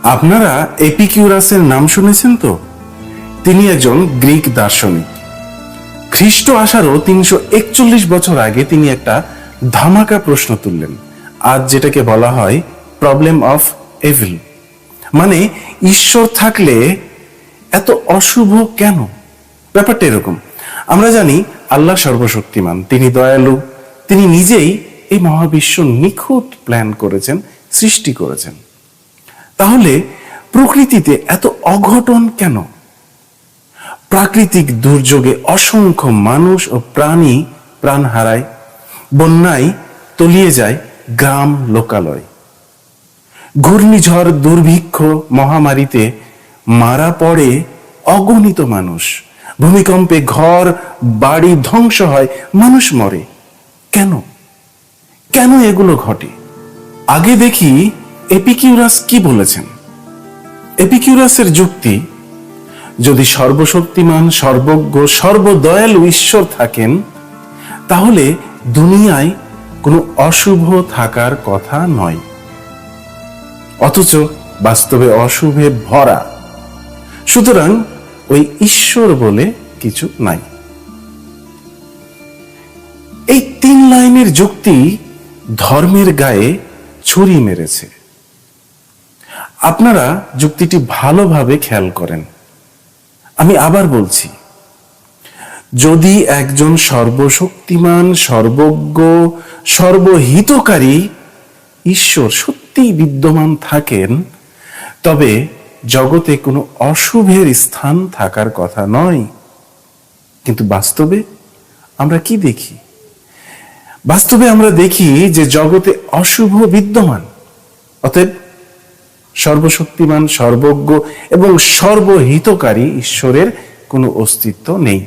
আপনারা এপিকিউরাসের নাম শুনেছেন তো? তিনি একজন গ্রিক দার্শনিক। খ্রিস্ট আসারও 341 বছর আগে তিনি একটা ধামাকা প্রশ্ন তুললেন, আজ যেটাকে বলা হয় প্রবলেম অফ এভিল। মানে ঈশ্বর থাকলে এত অশুভ কেন? ব্যাপারটা এরকম, আমরা জানি আল্লাহ সর্বশক্তিমান, তিনি দয়ালু, তিনি নিজেই এই মহাবিশ্ব নিখুঁত প্ল্যান করেছেন, সৃষ্টি করেছেন। তাহলে প্রকৃতিতে এত অঘটন কেন? প্রাকৃতিক দুর্যোগে অসংখ্য মানুষ ও প্রাণী প্রাণ হারায়, বন্যায় তলিয়ে যায় গ্রাম লোকালয়, ঘূর্ণিঝড় দুর্ভিক্ষ মহামারীতে মারা পড়ে অগণিত মানুষ, ভূমিকম্পে ঘর বাড়ি ধ্বংস হয়, মানুষ মরে। কেন কেন এগুলো ঘটে? আগে দেখি এপিকিউরাস কি বলেছেন। এপিকিউরাসের যুক্তি, যদি সর্বশক্তিমান, সর্বজ্ঞ, সর্বদয়ালু ঈশ্বর থাকেন, তাহলে দুনিয়ায় কোনো অশুভ থাকার কথা নয়। অথচ বাস্তবে অশুভে ভরা, সুতরাং ওই ঈশ্বর বলে কিছু নাই। এই 3 লাইনের যুক্তি ধর্মের গায়ে ছুরি মেরেছে। আপনারা যুক্তিটি ভালোভাবে খেয়াল করেন। আমি আবার বলছি, যদি একজন সর্বশক্তিমান, সর্বজ্ঞ, সর্বহিতকারী ঈশ্বর সত্যিই বিদ্যমান থাকেন, তবে জগতে কোনো অশুভের স্থান থাকার কথা নয়। কিন্তু বাস্তবে আমরা কি দেখি? বাস্তবে আমরা দেখি যে জগতে অশুভ বিদ্যমান। অতএব সর্বশক্তিমান, সর্বজ্ঞ এবং সর্বহিতকারী ঈশ্বরের কোনো অস্তিত্ব নেই।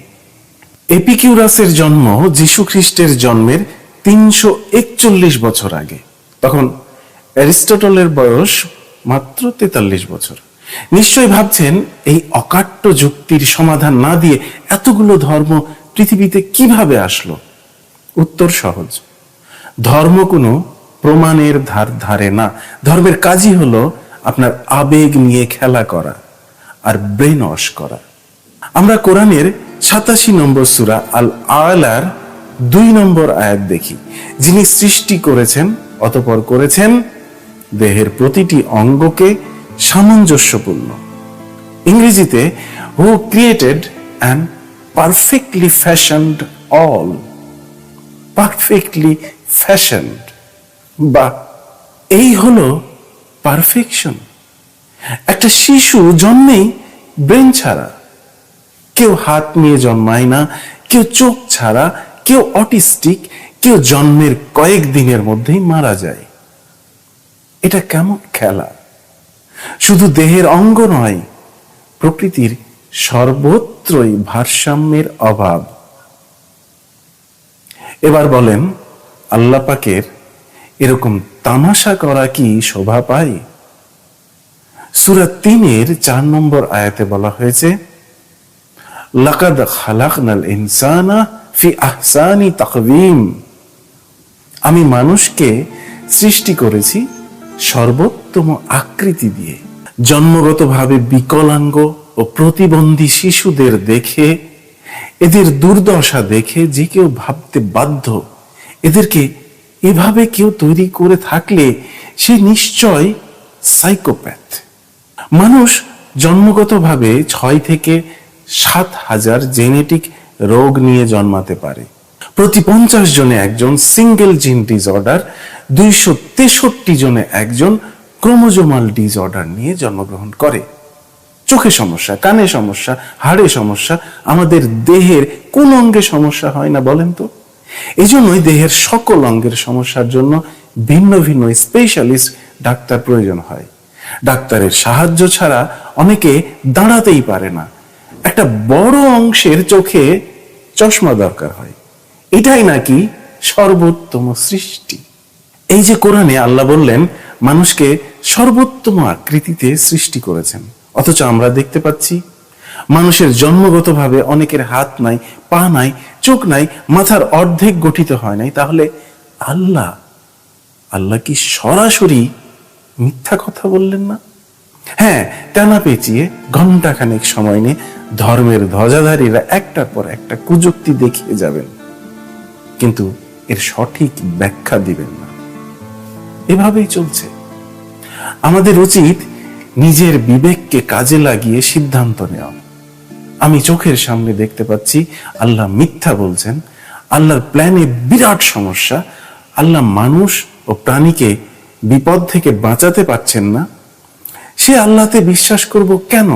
এপিকিউরাসের জন্ম যীশু খ্রিস্টের জন্মের 341 বছর আগে। তখন অ্যারিস্টটলের বয়স মাত্র 43 বছর। নিশ্চয়ই ভাবছেন, এই অকাট্য যুক্তির সমাধান না দিয়ে এতগুলো ধর্ম পৃথিবীতে কিভাবে আসলো? উত্তর সহজ, ধর্ম কোনো প্রমাণের ধারে না। ধর্মের কাজই হলো আপনার আবেগ নিয়ে খেলা করা আর ব্রেন ওয়াশ করা। আমরা কোরআনের 87 নম্বর সূরা আল আলার 2 নম্বর আয়াত দেখি, যিনি সৃষ্টি করেছেন, অতঃপর করেছেন দেহের প্রতিটি অঙ্গকে সামঞ্জস্যপূর্ণ। ইংরেজিতে who created and perfectly fashioned all. Perfectly fashioned, বা এই হলো পারফেকশন। একটা শিশু জন্মেই ব্রেন ছাড়া, কেউ হাত নিয়ে জন্মায় না, কেউ চোখ ছাড়া, কেউ অটিস্টিক, কেউ জন্মের কয়েকদিনের মধ্যেই মারা যায়। এটা কেমন খেলা? শুধু দেহের অঙ্গ নয়, প্রকৃতির সর্বত্রই ভারসাম্যের অভাব। এবার বলেন, আল্লাহ পাকের এরকম তামাশা করা কি শোভা পায়? সূরা 3-এর 4 নম্বর আয়াতে বলা হয়েছে, লাকাদ খালাকনাল ইনসানা ফি আহসানি তাকওয়িম। আমি মানুষকে সৃষ্টি করেছি সর্বোত্তম আকৃতি দিয়ে। জন্মগতভাবে বিকলাঙ্গ ও প্রতিবন্ধী শিশুদের দেখে, এদের দুর্দশা দেখে যে কেউ ভাবতে বাধ্য, এদেরকে এভাবে কেউ তৈরি করে থাকলে সে নিশ্চয় সাইকোপ্যাথ। মানুষ জন্মগতভাবে 6 থেকে 7 হাজার জেনেটিক রোগ নিয়ে জন্মাতে পারে। প্রতি 50 জনে একজন সিঙ্গেল জিন ডিসঅর্ডার, 263 জনে একজন ক্রোমোজোমাল ডিসঅর্ডার নিয়ে জন্মগ্রহণ করে। চোখে সমস্যা, কানে সমস্যা, হাড়ে সমস্যা, আমাদের দেহের কোন অঙ্গে সমস্যা হয় না বলেন তো? এই জন্যই দেহের সকল অঙ্গের সমস্যার জন্য ভিন্ন ভিন্ন স্পেশালিস্ট ডাক্তার প্রয়োজন হয়। ডাক্তারের সাহায্য ছাড়া অনেকে দাঁড়াতেই পারে না। একটা বড় অংশের চোখে চশমা দরকার হয়। এটাই নাকি সর্বোত্তম সৃষ্টি। এই যে কোরআনে আল্লাহ বললেন মানুষকে সর্বোত্তম আকৃতিতে সৃষ্টি করেছেন, অথচ আমরা দেখতে পাচ্ছি মানুষের জন্মগতভাবে অনেকের হাত নাই, পা নাই, চোখ নাই, মাথার অর্ধেক গঠিত হয় নাই। তাহলে আল্লাহ কি সরাসরি মিথ্যা কথা বললেন না? হ্যাঁ, টানা পেঁচিয়ে ঘন্টাখানেক সময় নিয়ে ধর্মের ধ্বজাধারীরা একটার পর একটা কুযুক্তি দেখিয়ে যাবেন, কিন্তু এর সঠিক ব্যাখ্যা দিবেন না। এভাবেই চলছে। আমাদের উচিত নিজের বিবেককে কাজে লাগিয়ে সিদ্ধান্ত নেওয়া। আমি চোখের সামনে দেখতে পাচ্ছি আল্লাহ মিথ্যা বলছেন, আল্লাহর প্ল্যানে বিরাট সমস্যা, আল্লাহ মানুষ ও প্রাণীকে বিপদ থেকে বাঁচাতে পারছেন না। সে আল্লাহতে বিশ্বাস করব কেন,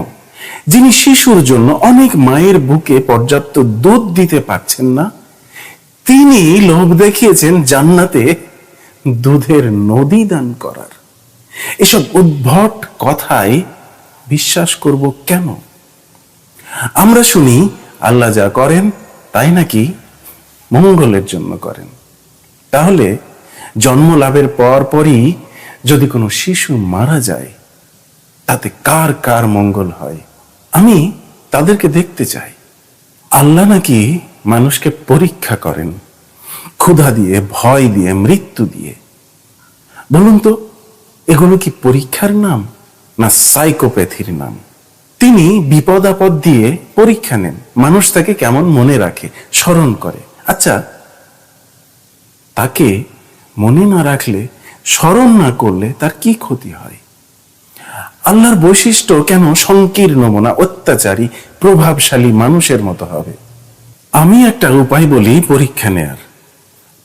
যিনি শিশুর জন্য অনেক মায়ের বুকে পর্যাপ্ত দুধ দিতে পারছেন না? তিনি লোভ দেখিয়েছেন জান্নাতে দুধের নদী দান করার। এসব উদ্ভট কথায় বিশ্বাস করব কেন? আমরা শুনি আল্লাহ যা করেন তাই নাকি মঙ্গলের জন্য করেন। তাহলে জন্ম লাভের পরই যদি কোনো শিশু মারা যায়, তাতে কার কার মঙ্গল হয়? আমি তাদেরকে দেখতে চাই। আল্লাহ নাকি মানুষকে পরীক্ষা করেন, ক্ষুধা দিয়ে, ভয় দিয়ে, মৃত্যু দিয়ে। বলুন তো, এগুলো কি পরীক্ষার নাম না সাইকোপ্যাথির নাম? তিনি বিপদ আপদ দিয়ে পরীক্ষা নেন, মানুষ তাকে কেমন মনে রাখে, স্মরণ করে। আচ্ছা, তাকে মনে না রাখলে, স্মরণ না করলে তার কি ক্ষতি হয়? আল্লাহর বৈশিষ্ট্য কেন সংকীর্ণ মনা, অত্যাচারী, প্রভাবশালী মানুষের মতো হবে? আমি একটা উপায় বলি পরীক্ষা নেয়ার।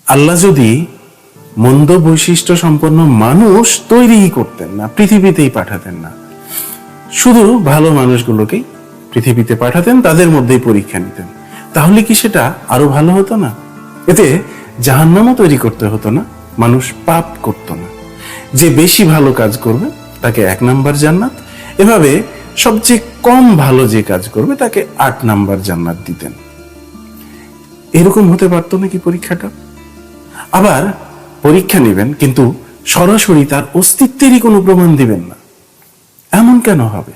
আল্লাহ যদি মন্দ বৈশিষ্ট্য সম্পন্ন মানুষ তৈরিই করতেন না, পৃথিবীতেই পাঠাতেন না, শুধু ভালো মানুষগুলোকেই পৃথিবীতে পাঠাতেন, তাদের মধ্যেই পরীক্ষা নিতেন, তাহলে কি সেটা আরো ভালো হতো না? এতে জাহান্নামও তৈরি করতে হতো না, মানুষ পাপ করত না। যে বেশি ভালো কাজ করবে তাকে 1 নাম্বার জান্নাত, এভাবে সবচেয়ে কম ভালো যে কাজ করবে তাকে 8 নাম্বার জান্নাত দিতেন। এরকম হতে পারতো নাকি পরীক্ষাটা? আবার পরীক্ষা নেবেন, কিন্তু সরাসরি তার অস্তিত্বেরই কোনো প্রমাণ দিবেন না। এমন কেন হবে?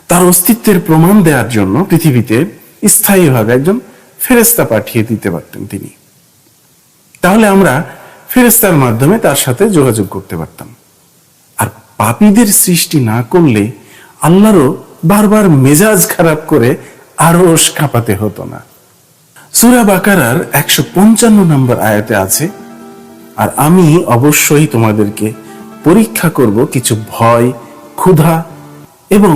তার অস্তিত্বের প্রমাণ দেওয়ার জন্য পৃথিবীতে স্থায়ীভাবে একজন ফেরেশতা পাঠিয়ে দিতে পারতেন তিনি। তাহলে আমরা ফেরেশতার মাধ্যমে তার সাথে যোগাযোগ করতে পারতাম। আর পাপীদের সৃষ্টি না করলে আল্লাহরও বারবার মেজাজ খারাপ করে আরশ কাঁপাতে হতো না। সূরা বাকারার 155 নম্বর আয়াতে আছে, আর আমি অবশ্যই তোমাদেরকে পরীক্ষা করব কিছু ভয়, ক্ষুধা এবং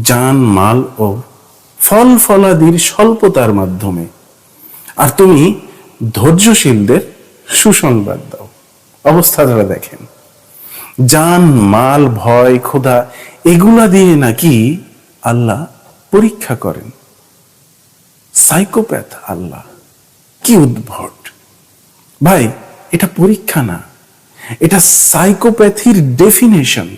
জান, মাল ও ফল ফলাদির স্বল্পতার মাধ্যমে, আর তুমি ধৈর্যশীলদের সুসংবাদ দাও। অবস্থাটা দেখেন, জান, মাল, ভয়, ক্ষুধা এগুলা দিয়ে নাকি আল্লাহ পরীক্ষা করেন। সাইকোপ্যাথ আল্লাহ, কি উদ্ভট ভাই! এটা পরীক্ষা না, এটা সাইকোপ্যাথির ডেফিনেশন।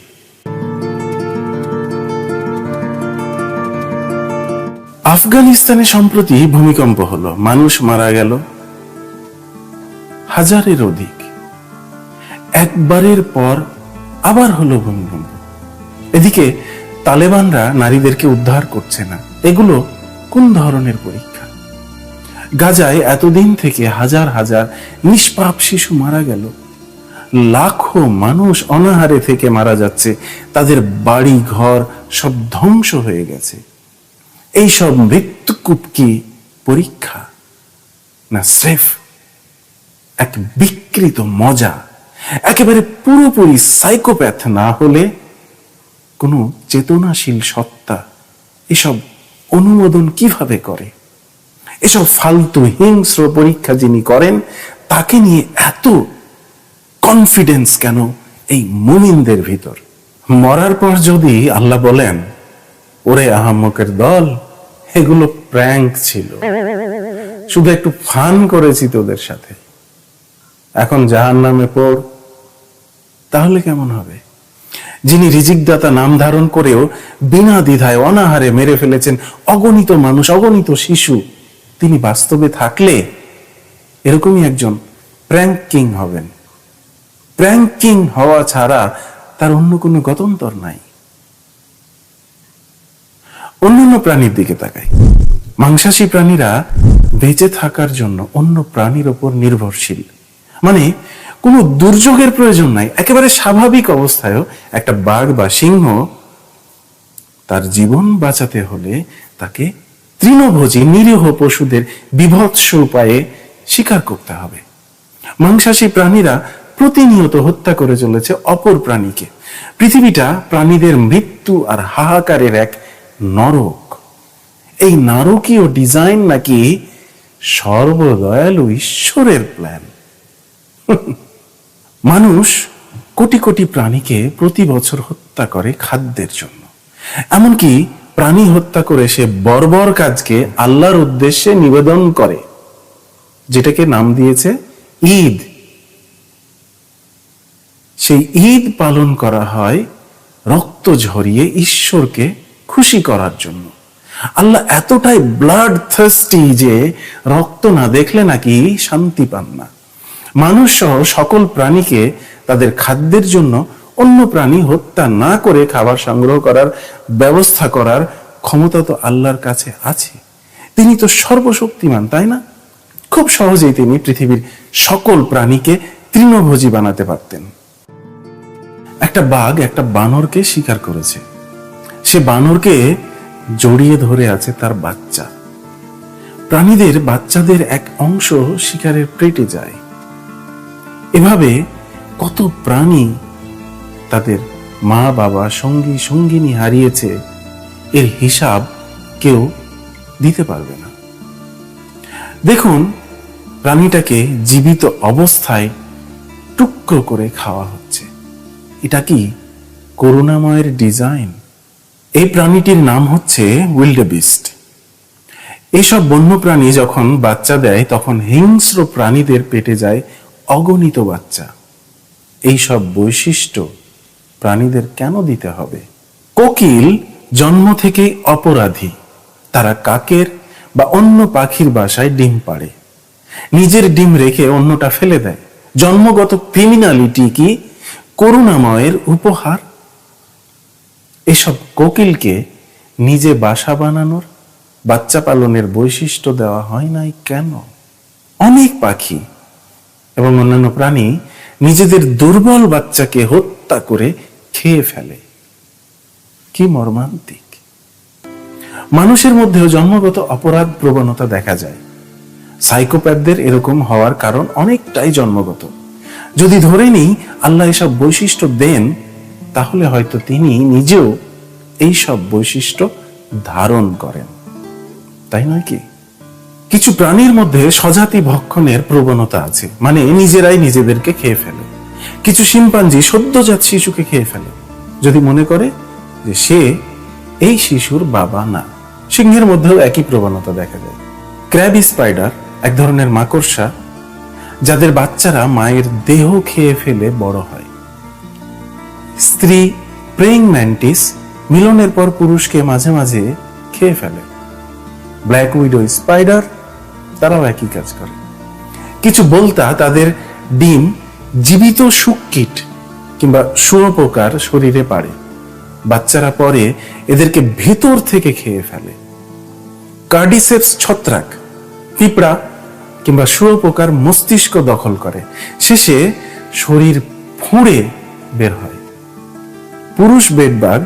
আফগানিস্তানে সম্প্রতি ভূমিকম্প হলো, মানুষ মারা গেল 1000-এর অধিক। একবারের পর আবার হলো ভূমিকম্প। এদিকে তালেবানরা নারীদেরকে উদ্ধার করছে না। এগুলো কোন ধরনের পরীক্ষা? গাজায় এতদিন থেকে হাজার হাজার নিষ্পাপ শিশু মারা গেল, লাখো মানুষ অনাহারে থেকে মারা যাচ্ছে, তাদের বাড়ি ঘর সব ধ্বংস হয়ে গেছে। এই সব মৃত্যুকূপ কি পরীক্ষা না স্রেফ এক বিকৃত মজা? একেবারে পুরোপুরি সাইকোপ্যাথ না হলে কোনো চেতনাশীল সত্তা এসব অনুমোদন কিভাবে করে? এসব ফালতু হিংস্র পরীক্ষা যিনি করেন, তাকে নিয়ে এত কনফিডেন্স কেন এই মুমিনদের ভিতর? মরার পর যদি আল্লাহ বলেন, ওরে আহাম্মকের দল, এগুলো প্র্যাঙ্ক ছিল, শুধু একটু ফান করেছি তোদের সাথে, এখন জাহান্নামে পড়, তাহলে কেমন হবে? যিনি রিজিকদাতা নাম ধারণ করেও বিনা দ্বিধায় অনাহারে মেরে ফেলেছেন অগণিত মানুষ, অগণিত শিশু, তিনি বাস্তবে থাকলে এরকমই একজন প্র্যাঙ্ক কিং হবেন। প্র্যাঙ্ক কিং হওয়া ছাড়া তার অন্য কোনো গত্যন্তর নাই। অন্যান্য প্রাণীর দিকে তাকাই। মাংসাশী প্রাণীরা বেঁচে থাকার জন্য অন্য প্রাণীর উপর নির্ভরশীল, মানে কোনো দুর্যোগের প্রয়োজন নাই। একেবারে স্বাভাবিক অবস্থায়ও একটা বাঘ বা সিংহ তার জীবন বাঁচাতে হলে তাকে তৃণভোজী নিরীহ পশুদের বীভৎস উপায়ে শিকার করতে হবে। মাংসাশী প্রাণীরা প্রতিনিয়ত হত্যা করে চলেছে অপর প্রাণীকে। পৃথিবীটা প্রাণীদের মৃত্যু আর হাহাকারের এক নরক। এই নারকীয় ডিজাইন নাকি সর্বদয়ালু ঈশ্বরের প্ল্যান। মানুষ কোটি কোটি প্রাণীকে প্রতি বছর হত্যা করে খাদ্যের জন্য। এমনকি প্রাণী হত্যা করে সে বর্বর কাজকে আল্লাহর উদ্দেশ্যে নিবেদন করে, যেটাকে নাম দিয়েছে ঈদ। সেই ঈদ পালন করা হয় রক্ত ঝরিয়ে ঈশ্বরকে খুশি করার জন্য। আল্লাহ এতটাই ব্লাড থার্স্টি যে রক্ত না দেখলে নাকি শান্তি পান না। মানুষ সহ সকল প্রাণীকে তাদের খাদ্যের জন্য অন্য প্রাণী হত্যা না করে খাবার সংগ্রহ করার ব্যবস্থা করার ক্ষমতা তো আল্লাহর কাছে আছে। তিনি তো সর্বশক্তিমান, তাই না? খুব সহজেই তিনি পৃথিবীর সকল প্রাণীকে তৃণভোজী বানাতে পারতেন। একটা বাঘ একটা বানরকে শিকার করেছে। সে বানরকে জড়িয়ে ধরে আছে তার বাচ্চা। প্রাণীদের বাচ্চাদের এক অংশ শিকারের পেটে যায়। এভাবে কত প্রাণী তাদের মা বাবা সঙ্গী সঙ্গিনী হারিয়েছে, এর হিসাব কেউ দিতে পারবে না। দেখুন, প্রাণীটাকে জীবিত অবস্থায় টুকরো করে খাওয়া হচ্ছে। এটা কি করুণাময়ের ডিজাইন? এই প্রাণীটির নাম হচ্ছে উইল্ডবিস্ট। এইসব বন্যপ্রাণী যখন বাচ্চা দেয় তখন হিংস্র প্রাণীদের পেটে যায় অগণিত বাচ্চা। এইসব বৈশিষ্ট্য প্রাণীদের কেন দিতে হবে? কোকিল জন্ম থেকেই অপরাধী। তারা কাকের বা অন্য পাখির বাসায় ডিম পাড়ে, নিজের ডিম রেখে অন্যটা ফেলে দেয়। জন্মগত ক্রিমিনালিটি কি করুণাময়ের উপহার? এসব কোকিলকে নিজে বাসা বানানোর, বাচ্চা পালনের বৈশিষ্ট্য দেওয়া হয় নাই কেন? অনেক পাখি এবং অন্যান্য প্রাণী নিজেদের দুর্বল বাচ্চাকে হত্যা করে খেয়ে ফেলে। কি মর্মান্তিক! মানুষের মধ্যেও জন্মগত অপরাধ প্রবণতা দেখা যায়। সাইকোপ্যাথদের এরকম হওয়ার কারণ অনেকটাই জন্মগত। যদি ধরে নিই আল্লাহ এসব বৈশিষ্ট্য দেন, তাহলে হয়তো তিনি নিজেও এই সব বৈশিষ্ট্য ধারণ করেন, তাই নয় কি? কিছু প্রাণীর মধ্যে স্বজাতি ভক্ষণের প্রবণতা আছে, মানে নিজেরাই নিজেদেরকে খেয়ে ফেলে। কিছু শিম্পাঞ্জি সদ্যজাত শিশুকে খেয়ে ফেলে যদি মনে করে যে সে এই শিশুর বাবা না। সিংহের মধ্যেও একই প্রবণতা দেখা যায়। ক্র্যাব স্পাইডার এক ধরনের মাকড়সা যাদের বাচ্চারা মায়ের দেহ খেয়ে ফেলে বড় হয়। স্ত্রী প্রেইং ম্যান্টিস মিলনের পর পুরুষকে মাঝে মাঝে খেয়ে ফেলে। ব্ল্যাক উইডো স্পাইডার তারাও একই কাজ করে। কিছু বলতা তাদের ডিম জীবিত শুককীট কিংবা শুঁয়োপোকার শরীরে পাড়ে। বাচ্চারা পরে এদেরকে ভেতর থেকে খেয়ে ফেলে। কার্ডিসেপস ছত্রাক পিঁপড়া কিংবা শুঁয়োপোকার মস্তিষ্ক দখল করে, শেষে শরীর ফুঁড়ে বের হয়। পুরুষ বেডবাগ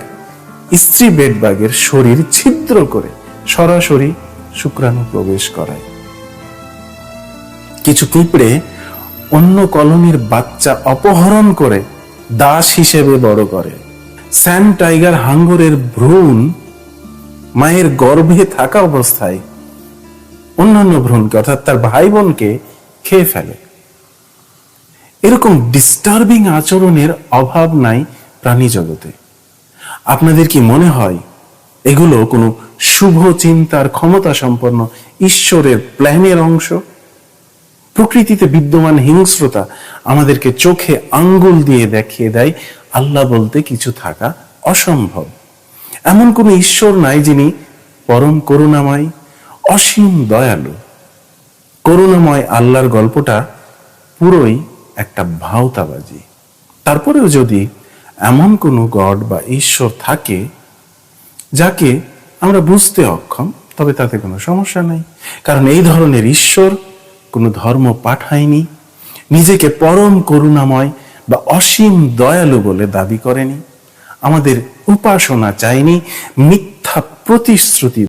স্ত্রী বেডবাগের শরীর ছিদ্র করে সরাসরি শুক্রাণু প্রবেশ করায়। কিছু পিঁপড়ে অন্য কলোনির বাচ্চা অপহরণ করে দাস হিসেবে বড় করে। স্যান্ড টাইগার হাঙ্গরের ভ্রূণ মায়ের গর্ভে থাকা অবস্থায় অন্যান্য ভ্রূণকে অর্থাৎ তার ভাই বোনকে খেয়ে ফেলে। এরকম ডিস্টার্বিং আচরণের অভাব নাই প্রাণী জগতে। আপনাদের কি মনে হয় এগুলো কোনো শুভ চিন্তার ক্ষমতা সম্পন্ন ঈশ্বরের প্ল্যানের অংশ? প্রকৃতিতে বিদ্যমান হিংস্রতা আমাদেরকে চোখে আঙ্গুল দিয়ে দেখিয়ে দেয় আল্লাহ বলতে কিছু থাকা অসম্ভব। এমন কোন ঈশ্বর নাই যিনি পরম করুণাময়, অসীম দয়ালু। করুণাময় আল্লাহর গল্পটা পুরোই একটা ভাওতাবাজি। তারপরেও যদি এমন কোনো গড বা ঈশ্বর থাকে যাকে আমরা বুঝতে অক্ষম, তবে তাতে কোনো সমস্যা নাই। কারণ এই ধরনের ঈশ্বর কোনো ধর্ম পাঠায়নি, নিজেকে পরম করুণাময় বা অসীম দয়ালু বলে দাবি করেনি। আমাদের উপাসনা চাইনি, মিথ্যা প্রতিশ্রুতি